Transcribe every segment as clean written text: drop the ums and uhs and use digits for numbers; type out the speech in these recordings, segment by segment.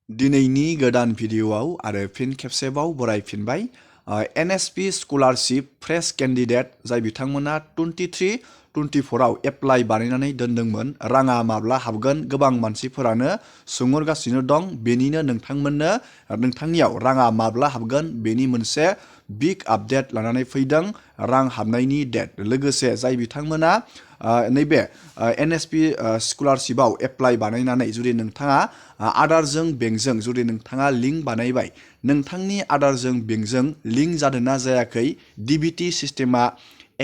दिनैनि गोदान भिडिअआव आरो फिन खेबसेबाव बरायफिनबाय NSP स्कलारशिप फ्रेश केन्डिडेट जाय बिथांमोना 23-24 आव एप्लाइ बानायनानै दोनदोंमोन राङा माब्ला हाबगोन गोबां मानसिफोरानो सोंहरगासिनो दं बेनिनो नोंथांमोननो नोंथांनियाव राङा माब्ला हाबगोन बेनि मोनसे बिग आपडेट लानानै फैदों रां हाबनायनि डेट लोगोसे जाय बिथांमोना नैबे NSP स्कलारशिपआव एप्लाइ बानायनानै जुदि नोंथाङा आदारजों बेंकजों जुदि नोंथाङा लिंक बानायबाय नोंथांनि आदारजों बेंकजों लिंक जादोंना जायाखै DBT सिस्टेमा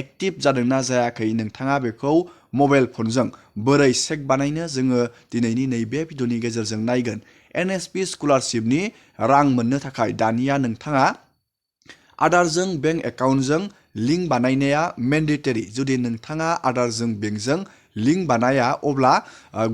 एक्टिभ जादोंना जायाखै नोंथाङा बेखौ मबाइल फनजों बोरै चेक बानायनो जोङो दिनैनि नैबे भिडिअनि गेजेरजों नायगोन NSP स्कलारशिपनि रां मोननो थाखाय दानिया नोंथाङा आदारजों बेंक एकाउन्टजों लिंक बानायनाया मेन्डेटरि जुदि नोंथाङा आदारजों बेंकजों लिंक बानाया अब्ला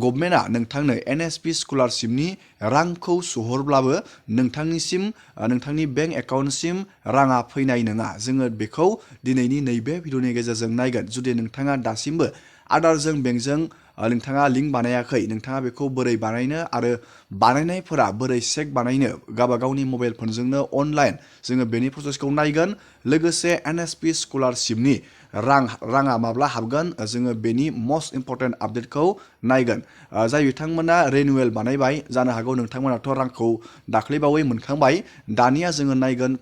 गभर्नमेन्टआ नोंथांनो NSP स्कलारशिपनि रांखौ सोहरब्लाबो नोंथांनिसिम नोंथांनि बेंक एकाउन्टसिम राङा फैनाय नङा जोङो बेखौ दिनैनि नैबे भिडिअनि गेजेरजों नायगोन जुदि नोंथाङा दासिमबो आदारजों बेंकजों नोंथाङा लिंक बानायाखै नोंथाङा बेखौ बोरै बानायनो आरो बानायनायफोरा बोरै चेक बानायनो गावबा गावनि मबाइल फनजोंनो अनलाइन जोङो बेनि प्रसेसखौ नायगोन लोगोसे NSP स्कलारशिपनि राङा माब्ला हाबगोन जोङो बेनि मस्ट इम्पर्टेन्ट आपडेटखौ नायगोन जाय बिथांमोना रिनिउवेल बानायबाय जानो हागौ नोंथांमोनाथ' रांखौ दाख्लैबावै मोनखांबाय दानिया जोङो नायगोन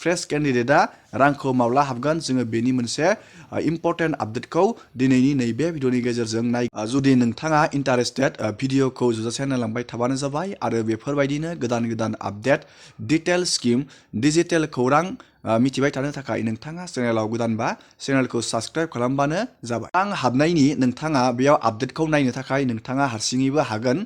फ्रेश केन्डिडेटआ रांखौ माब्ला हाबगोन जोङो बेनि मोनसे इम्पर्टेन्ट आपडेटखौ दिनैनि नैबे भिडिअनि गेजेरजों नाय जुदि नोंथाङा इन्टारेस्टेड भिडिअखौ जोजासे नायलांबाय थाबानो जाबाय आरो बेफोरबायदिनो गोदान आपडेट डिटेल स्किम डिजिटेल खौरां मिथिबाय थानो थाखाय नोंथाङा चेनेलाव गोदानबा चेनेलखौ साबस्क्राइब खालामबानो जाबाय रां हाबनायनि नोंथाङा बेयाव आपडेटखौ नायनो थाखाय नोंथाङा हारसिङैबो हागोन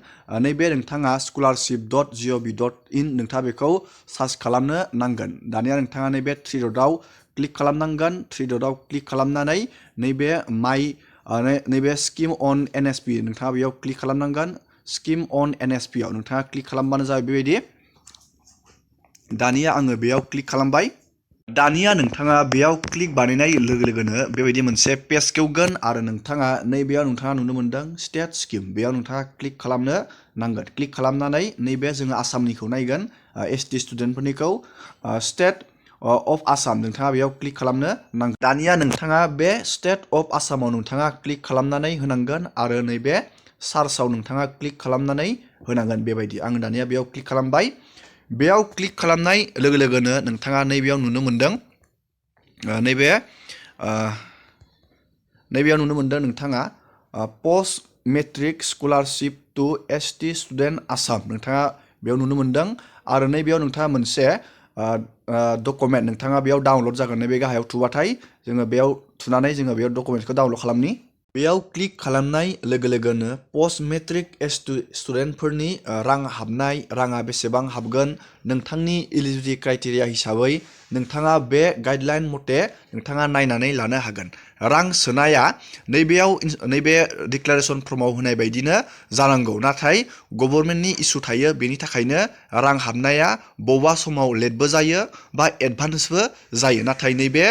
नैबे नोंथाङा scholarship.gov.in नोंथाङा बेखौ सार्च खालामनो नांगोन दानिया नोंथाङा नैबे 3 डटआव क्लिक खालामनांगोन 3 डटआव क्लिक खालामनानै नैबे स्किम अन NSP नोंथाङा बेयाव क्लिक खालामनांगोन स्किम अन NSP आव नोंथाङा क्लिक खालामबानो जाबाय बेबायदि दानिया आङो बेयाव क्लिक खालामबाय दानिया नोंथाङा बेयाव क्लिक बानायनाय लोगो लोगोनो बेबायदि मोनसे पेज खेवगोन आरो नोंथाङा नैबेयाव नोंथाङा नुनो मोनदों स्टेट स्किम बेयाव नोंथाङा क्लिक खालामनो नांगोन क्लिक खालामनानै नैबे जोङो आसामनिखौ नायगोन ST स्टुडेन्टफोरनिखौ स्टेट अफ आसाम नोंथाङा बेयाव क्लिक खालामनो नांगोन दानिया नोंथाङा बे स्टेट अफ आसामाव नोंथाङा क्लिक खालामनानै होनांगोन आरो नैबे सार्चआव नोंथाङा क्लिक खालामनानै होनांगोन बेबायदि आं दानिया बेयाव क्लिक खालामबाय बेयाव क्लिक खालामनाय लोगो लोगोनो नोंथाङा नैबेयाव नुनो मोनदों नैबेयाव नुनो मोनदों नोंथाङा post matric scholarship to ST student Assam नोंथाङा बेयाव नुनो मोनदों आरो नैबेयाव नोंथाङा मोनसे डकुमेन्ट नोंथाङा बेयाव डाउनलड जागोन नैबे गाहायाव थुबाथाय जोङो बेयाव थुनानै जोङो बेयाव डकुमेन्टखौ डाउनलड खालामनि बेयाव क्लिक खालामनाय लोगो लोगोनो पोस्ट मेट्रिक स्टुडेन्टफोरनि रां हाबनाय राङा बेसेबां हाबगोन नोंथांनि इलिजिबिलिटि क्राइटेरिया हिसाबै नोंथाङा बे गाइडलाइन मथे नोंथाङा नायनानै लानो हागोन रां सोनाया नैबे डिक्लारेसन फर्माव होनाय बायदिनो जानांगौ नाथाय गभर्नमेन्टनि इसु थायो बेनि थाखायनो रां हाबनाया बबेबा समाव लेटबो जायो बा एडभान्सबो जायो नाथाय नैबे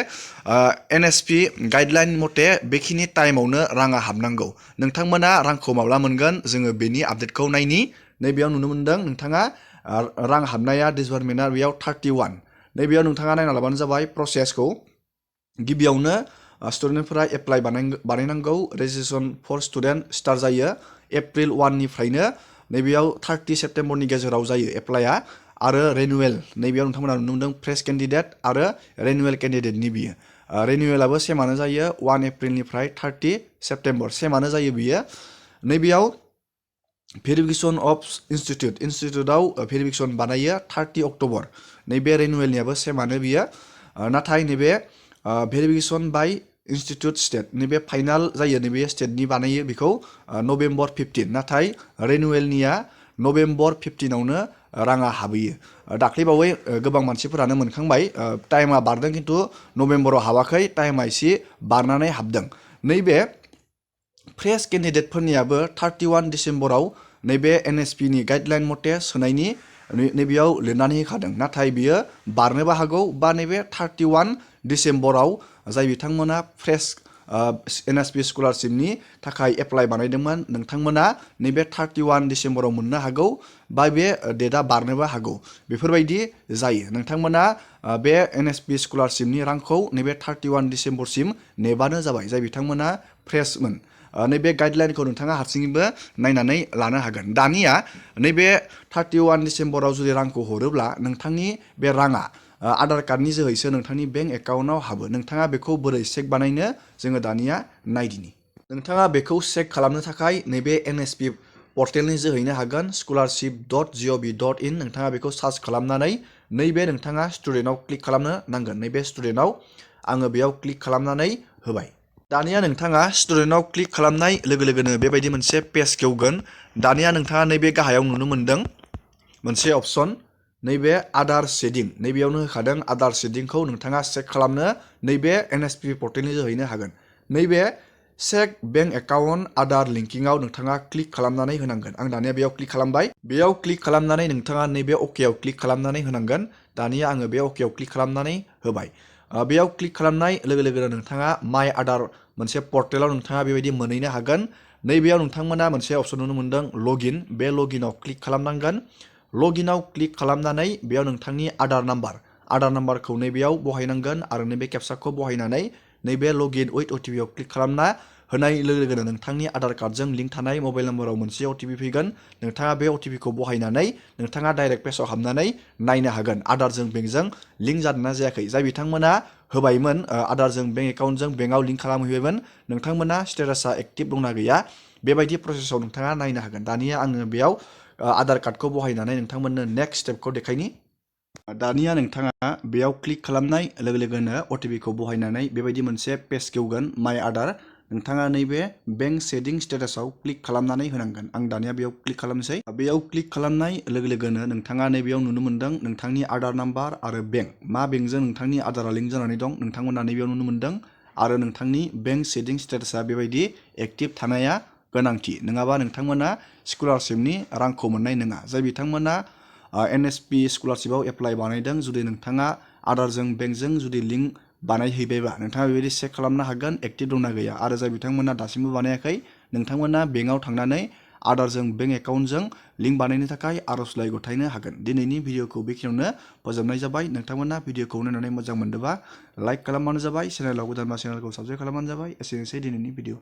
NSP गाइडलाइन मथे बेखिनि टाइमावनो राङा हाबनांगौ नोंथांमोना रांखौ माब्ला मोनगोन जोङो बेनि आपडेटखौ नायनि नैबेयाव नुनो मोनदों नोंथाङा रां हाबनाया डिसबार्समेन्टआ बेयाव 31 नैबेयाव नोंथाङा नायना लाबानो जाबाय प्रसेसखौ गिबियावनो स्टुडेन्टफोरा एप्लाइ बानायनांगौ रेजिस्ट्रेसन फर स्टुडेन्ट स्टार्ट जायो एप्रिल 1 निफ्रायनो नैबेयाव 30 सेप्टेम्बरनि गेजेराव जायो एप्लाइआ आरो रिनिउवेल नैबेयाव नोंथांमोना नुनो मोनदों फ्रेश केन्डिडेट आरो रिनिउवेल केन्डिडेटनि बियो रिनिउवेलाबो सेमानो जायो 1 एप्रिलनिफ्राय 30 सेप्टेम्बर सेमानो जायो बियो नैबेयाव भेरिफिकेसन अफ इन्स्टिट्युटआव भेरिफिकेसन बानायो 30 अक्ट'बर नैबे रिनिउवेलनियाबो सेमानो बियो नाथाय नैबे भेरिफिकेसन बाय इन्स्टिट्युट स्टेट नैबे फाइनाल जायो नैबे स्टेटनि बानायो बेखौ नभेम्बर 15 नाथाय रिनिउवेलनिया नभेम्बर 15आवनो राङा हाबहैयो दाख्लैबावै गोबां मानसिफोरानो मोनखांबाय टाइमा बारदों खिन्थु नभेम्बराव हाबाखै टाइमा एसे बारनानै हाबदों नैबे फ्रेश केन्डिडेटफोरनियाबो 31 डिसेम्बराव नैबे NSPनि गाइडलाइन मथे सोनायनि नैबेयाव लिरनानै होखादों नाथाय बियो बारनोबो हागौ बा नैबे 31 डिसेम्बराव जाय बिथांमोना फ्रेश NSP स्कलारशिपनि थाखाय एप्लाइ बानायदोंमोन नोंथांमोना नैबे 31 डिसेम्बराव मोननो हागौ बा बे डेटआ बारनोबो हागौ बेफोरबायदि जायो नोंथांमोना बे NSP स्कलारशिपनि रांखौ नैबे 31 डिसेम्बरसिम नेबानो जाबाय जाय बिथांमोना फ्रेशमोन नैबे गाइडलाइनखौ नोंथाङा हारसिङैबो नायनानै लानो हागोन दानिया नैबे 31 डिसेम्बराव जुदि रांखौ हरोब्ला नोंथांनि बे राङा आधार कार्डनि जोहैसो नोंथांनि बेंक एकाउन्टआव हाबो नोंथाङा बेखौ बोरै चेक बानायनो जोङो दानिया नायदिनि नोंथाङा बेखौ चेक खालामनो थाखाय नैबे NSP पर्टेलनि जोहैनो हागोन scholarship.gov.in नोंथाङा बेखौ सार्च खालामनानै नैबे नोंथाङा स्टुडेन्टआव क्लिक खालामनो नांगोन नैबे स्टुडेन्टआव आङो बेयाव क्लिक खालामनानै होबाय दानिया नोंथाङा स्टुडेन्टआव क्लिक खालामनाय लोगो लोगोनो बेबायदि मोनसे पेज खेवगोन दानिया नोंथाङा नैबे गाहायाव नुनो मोनदों मोनसे अपसन नैबे आधार शेडिं नैबेयावनो होखादों आधार शेडिंखौ नोंथाङा चेक खालामनो नैबे NSP पर्टेलनि जोहैनो हागोन नैबे चेक बेंक एकाउन्ट आधार लिंकिंआव नोंथाङा क्लिक खालामनानै होनांगोन आं दानिया बेयाव क्लिक खालामबाय बेयाव क्लिक खालामनानै नोंथाङा नैबे अकेआव क्लिक खालामनानै होनांगोन दानिया आङो बे अकेआव क्लिक खालामनानै होबाय बेयाव क्लिक खालामनाय लोगो लोगोनो नोंथाङा माइ आधार मोनसे पर्टेलाव नोंथाङा बेबायदि मोनहैनो हागोन नैबेयाव नोंथांमोना मोनसे अपसन नुनो मोनदों लगइन बे लगइनाव क्लिक खालामनांगोन लगइनाव क्लिक खालामनानै बेयाव नोंथांनि आधार नाम्बारखौ नैबेयाव बहायनांगोन आरो नैबे केपसाखौ बहायनानै नैबे लगइन उइथ OTP आव क्लिक खालामना होनाय लोगो लोगोनो नोंथांनि आधार कार्डजों लिंक थानाय मबाइल नाम्बाराव मोनसे OTP फैगोन नोंथाङा बे OTPखौ बहायनानै नोंथाङा डाइरेक्ट पेजाव हाबनानै नायनो हागोन आधारजों बेंकजों लिंक जादोंना जायाखै जाय बिथांमोना होबायमोन आधारजों बेंक एकाउन्टजों बेंकआव लिंक खालामहैबायमोन नोंथांमोना स्टेटासा एक्टिभ दंना गैया बेबायदि प्रसेसआव नोंथाङा नायनो हागोन दानिया आङो बेयाव आधार कार्डखौ बहायनानै नोंथांमोननो नेक्स्ट स्टेपखौ देखायनि दानिया नोंथाङा बेयाव क्लिक खालामनाय लोगो लोगोनो OTPखौ बहायनानै बेबायदि मोनसे पेज खेवगोन माइ आधार नोंथाङा नैबे बेंक शेडिं स्टेटासाव क्लिक खालामनानै होनांगोन आं दानिया बेयाव क्लिक खालामनोसै बेयाव क्लिक खालामनाय लोगो लोगोनो नोंथाङा नैबेयाव नुनो मोनदों नोंथांनि आधार नाम्बार आरो बेंक मा बेंकजों नोंथांनि आधारा लिंक जानानै दं नोंथांमोना नैबेयाव नुनो मोनदों आरो नोंथांनि बेंक शेडिं स्टेटासा बेबायदि एक्टिभ थानाया गोनांथि नङाबा नोंथांमोना स्कलारशिपनि रांखौ मोननाय नङा जाय बिथांमोना NSP स्कलारशिपआव एप्लाइ बानायदों जुदि नोंथाङा आधारजों बेंकजों जुदि लिंक बानायहैबायबा नोंथाङा बेबायदि चेक खालामनो हागोन एक्टिभ दंना गैया आरो जाय बिथांमोना दासिमबो बानायाखै नोंथांमोना बेंकआव थांनानै आधारजों बेंक एकाउन्टजों लिंक बानायनो थाखाय आर'जलाइ गथायनो हागोन दिनैनि भिडिअखौ बेखिनियावनो फोजोबनाय जाबाय नोंथांमोना भिडिअखौ नायनानै मोजां मोनदोंबा लाइक खालामबानो जाबाय चेनेलाव गोदानबा चेनेलखौ साबस्क्राइब खालामबानो जाबाय एसेनोसै दिनैनि भिडिअ